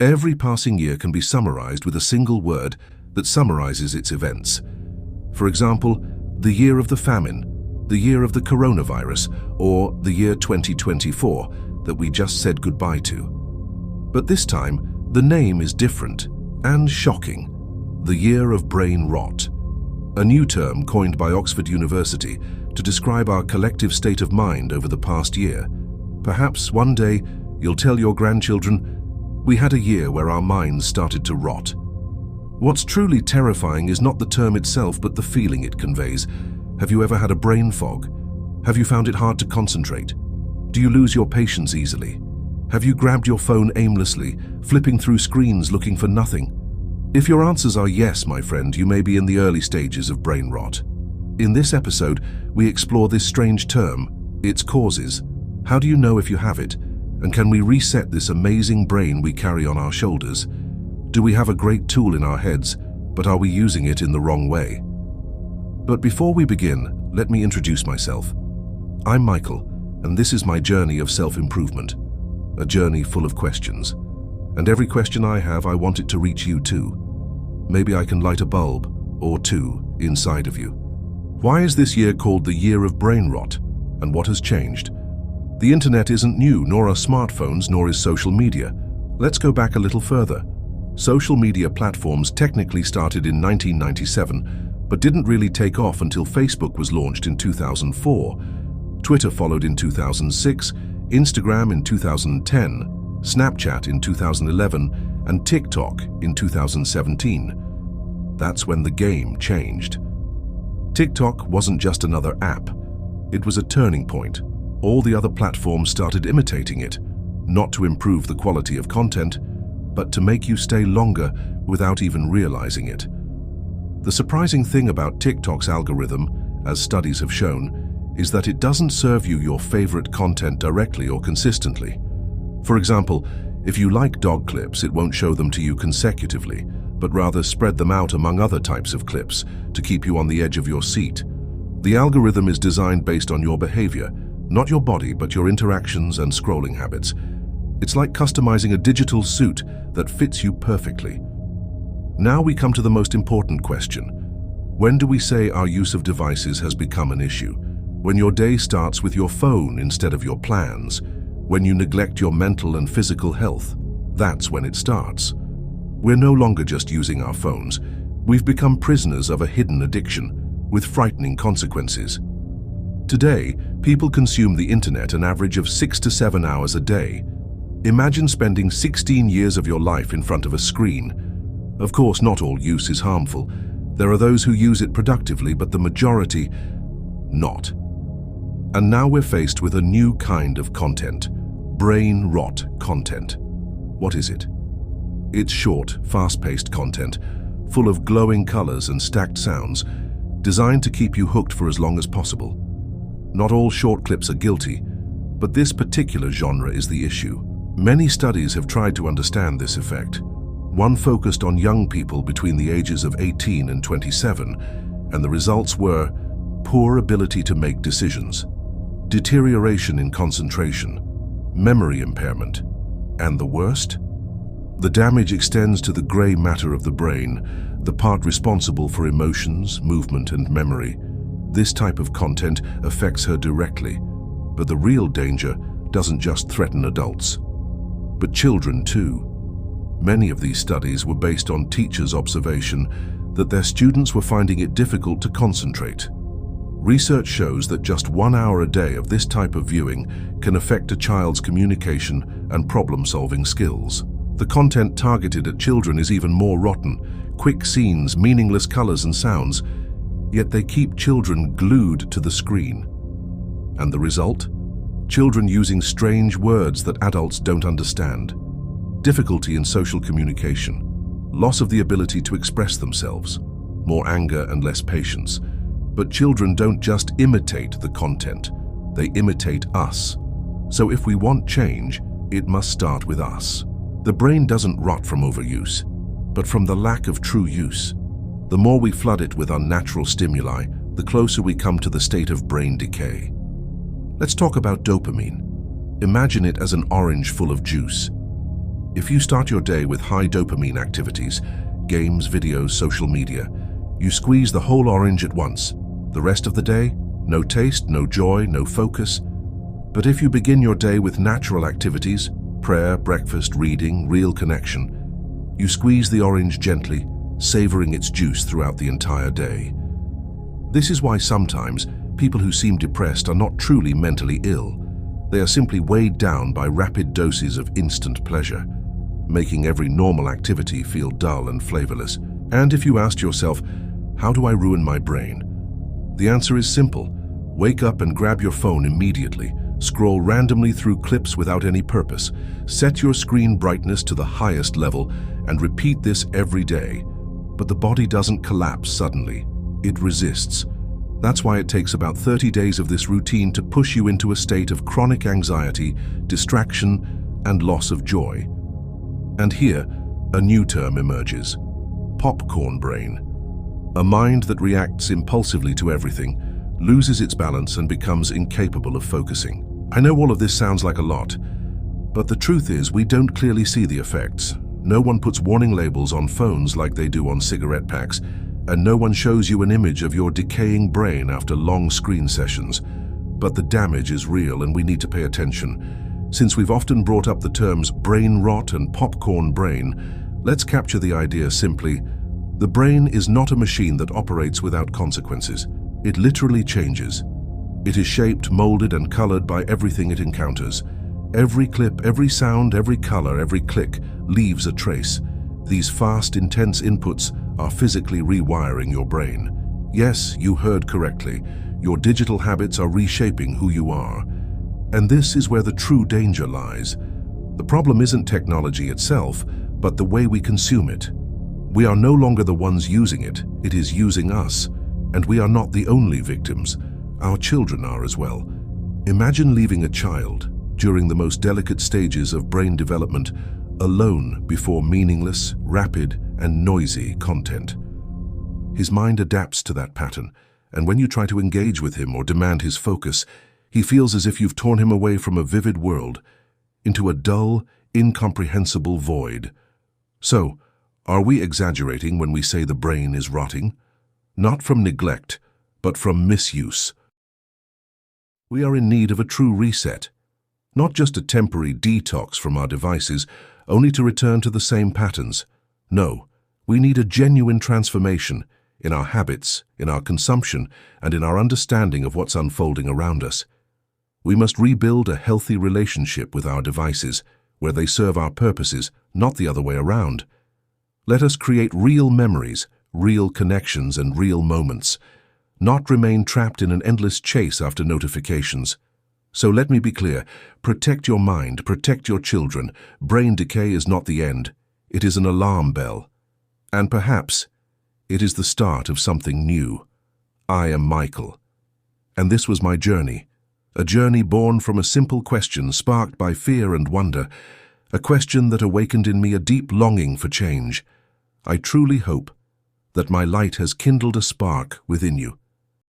Every passing year can be summarized with a single word that summarizes its events. For example, the year of the famine, the year of the coronavirus, or the year 2024 that we just said goodbye to. But this time, the name is different and shocking. The year of brain rot. A new term coined by Oxford University to describe our collective state of mind over the past year. Perhaps one day you'll tell your grandchildren, "We had a year where our minds started to rot." What's truly terrifying is not the term itself, but the feeling it conveys. Have you ever had a brain fog? Have you found it hard to concentrate? Do you lose your patience easily? Have you grabbed your phone aimlessly, flipping through screens looking for nothing? If your answers are yes, my friend, you may be in the early stages of brain rot. In this episode, we explore this strange term, its causes. How do you know if you have it? And can we reset this amazing brain we carry on our shoulders? Do we have a great tool in our heads, but are we using it in the wrong way? But before we begin, let me introduce myself. I'm Michael, and this is my journey of self-improvement. A journey full of questions. And every question I have, I want it to reach you too. Maybe I can light a bulb or two inside of you. Why is this year called the year of brain rot? And what has changed? The internet isn't new, nor are smartphones, nor is social media. Let's go back a little further. Social media platforms technically started in 1997, but didn't really take off until Facebook was launched in 2004. Twitter followed in 2006, Instagram in 2010, Snapchat in 2011, and TikTok in 2017. That's when the game changed. TikTok wasn't just another app. It was a turning point. All the other platforms started imitating it, not to improve the quality of content, but to make you stay longer without even realizing it. The surprising thing about TikTok's algorithm, as studies have shown, is that it doesn't serve you your favorite content directly or consistently. For example, if you like dog clips, it won't show them to you consecutively, but rather spread them out among other types of clips to keep you on the edge of your seat. The algorithm is designed based on your behavior, not your body, but your interactions and scrolling habits. It's like customizing a digital suit that fits you perfectly. Now we come to the most important question. When do we say our use of devices has become an issue? When your day starts with your phone instead of your plans? When you neglect your mental and physical health? That's when it starts. We're no longer just using our phones. We've become prisoners of a hidden addiction, with frightening consequences. Today, people consume the internet an average of 6 to 7 hours a day. Imagine spending 16 years of your life in front of a screen. Of course, not all use is harmful. There are those who use it productively, but the majority, not. And now we're faced with a new kind of content. Brain rot content. What is it? It's short, fast-paced content, full of glowing colors and stacked sounds, designed to keep you hooked for as long as possible. Not all short clips are guilty, but this particular genre is the issue. Many studies have tried to understand this effect. One focused on young people between the ages of 18 and 27, and the results were poor ability to make decisions, deterioration in concentration, memory impairment, and the worst? The damage extends to the gray matter of the brain, the part responsible for emotions, movement, and memory. This type of content affects her directly, but the real danger doesn't just threaten adults, but children too. Many of these studies were based on teachers' observation that their students were finding it difficult to concentrate. Research shows that just 1 hour a day of this type of viewing can affect a child's communication and problem-solving skills. The content targeted at children is even more rotten. Quick scenes, meaningless colors and sounds, yet they keep children glued to the screen. And the result? Children using strange words that adults don't understand. Difficulty in social communication. Loss of the ability to express themselves. More anger and less patience. But children don't just imitate the content, they imitate us. So if we want change, it must start with us. The brain doesn't rot from overuse, but from the lack of true use. The more we flood it with unnatural stimuli, the closer we come to the state of brain decay. Let's talk about dopamine. Imagine it as an orange full of juice. If you start your day with high dopamine activities, games, videos, social media, you squeeze the whole orange at once. The rest of the day, no taste, no joy, no focus. But if you begin your day with natural activities, prayer, breakfast, reading, real connection, you squeeze the orange gently, savoring its juice throughout the entire day. This is why sometimes people who seem depressed are not truly mentally ill. They are simply weighed down by rapid doses of instant pleasure, making every normal activity feel dull and flavorless. And if you asked yourself, how do I ruin my brain? The answer is simple. Wake up and grab your phone immediately. Scroll randomly through clips without any purpose. Set your screen brightness to the highest level and repeat this every day. But the body doesn't collapse suddenly. It resists. That's why it takes about 30 days of this routine to push you into a state of chronic anxiety, distraction, and loss of joy. And here, a new term emerges: popcorn brain. A mind that reacts impulsively to everything, loses its balance and becomes incapable of focusing. I know all of this sounds like a lot, but the truth is we don't clearly see the effects. No one puts warning labels on phones like they do on cigarette packs, and no one shows you an image of your decaying brain after long screen sessions. But the damage is real and we need to pay attention. Since we've often brought up the terms brain rot and popcorn brain, let's capture the idea simply. The brain is not a machine that operates without consequences. It literally changes. It is shaped, molded, and colored by everything it encounters. Every clip, every sound, every color, every click leaves a trace. These fast, intense inputs are physically rewiring your brain. Yes, you heard correctly. Your digital habits are reshaping who you are. And this is where the true danger lies. The problem isn't technology itself, but the way we consume it. We are no longer the ones using it. It is using us. And we are not the only victims. Our children are as well. Imagine leaving a child during the most delicate stages of brain development alone before meaningless, rapid, and noisy content. His mind adapts to that pattern, and when you try to engage with him or demand his focus, he feels as if you've torn him away from a vivid world into a dull, incomprehensible void. So, are we exaggerating when we say the brain is rotting? Not from neglect, but from misuse. We are in need of a true reset, not just a temporary detox from our devices, only to return to the same patterns. No, we need a genuine transformation in our habits, in our consumption, and in our understanding of what's unfolding around us. We must rebuild a healthy relationship with our devices, where they serve our purposes, not the other way around. Let us create real memories, real connections, and real moments, not remain trapped in an endless chase after notifications. So let me be clear, protect your mind, protect your children. Brain decay is not the end, it is an alarm bell. And perhaps it is the start of something new. I am Michael, and this was my journey. A journey born from a simple question sparked by fear and wonder, a question that awakened in me a deep longing for change. I truly hope that my light has kindled a spark within you.